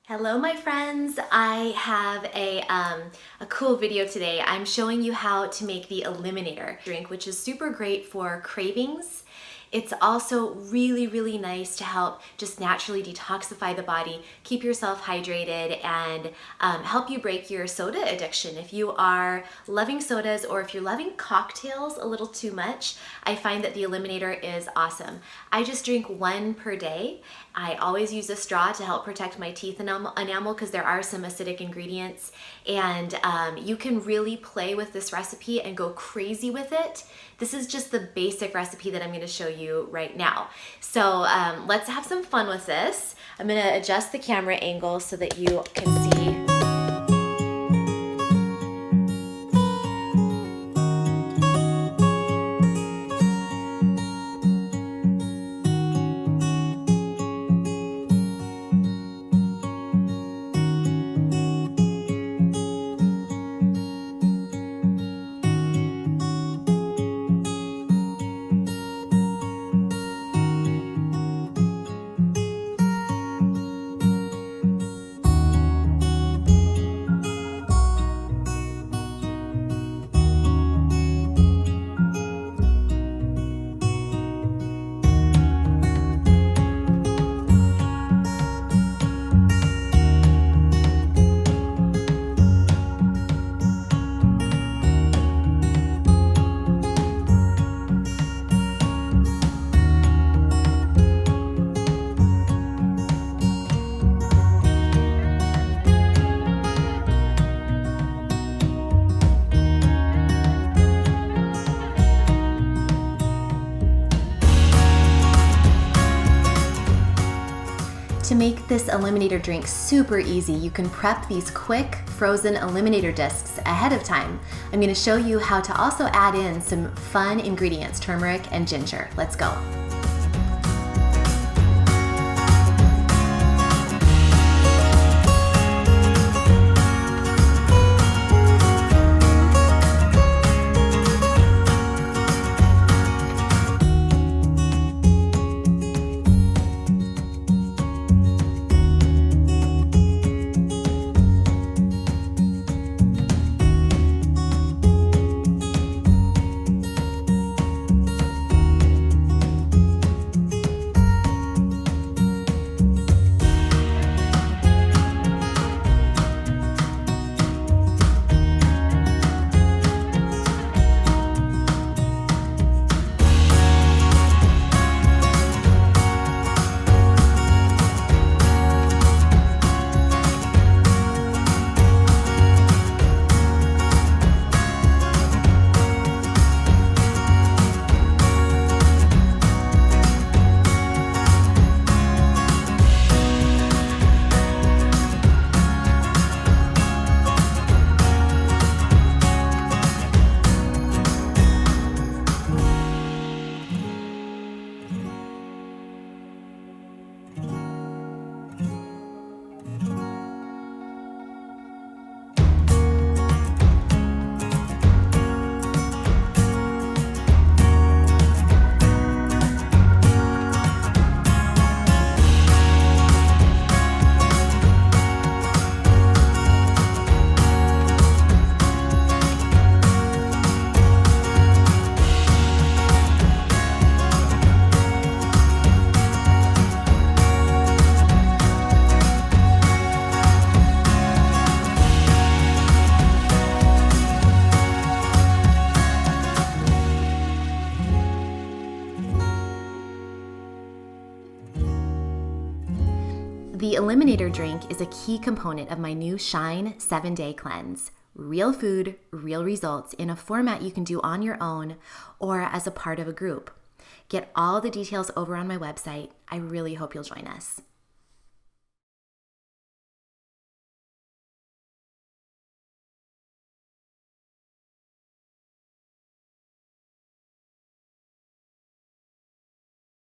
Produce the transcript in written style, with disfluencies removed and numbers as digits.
Hello my friends, I have a cool video today. I'm showing you how to make the Eliminator drink, which is super great for cravings. It's also really nice to help just naturally detoxify the body, keep yourself hydrated, and help you break your soda addiction. If you are loving sodas or if you're loving cocktails a little too much, I find that the Eliminator is awesome. I just drink one per day. I always use a straw to help protect my teeth enamel because there are some acidic ingredients, and you can really play with this recipe and go crazy with it. This is just the basic recipe that I'm going to show you right now. So let's have some fun with this. I'm going to adjust the camera angle so that you can see. To make this Eliminator drink super easy, you can prep these quick frozen Eliminator discs ahead of time. I'm going to show you how to also add in some fun ingredients, turmeric and ginger. Let's go. The Eliminator drink is a key component of my new Shine 7-Day Cleanse. Real food, real results in a format you can do on your own or as a part of a group. Get all the details over on my website. I really hope you'll join us.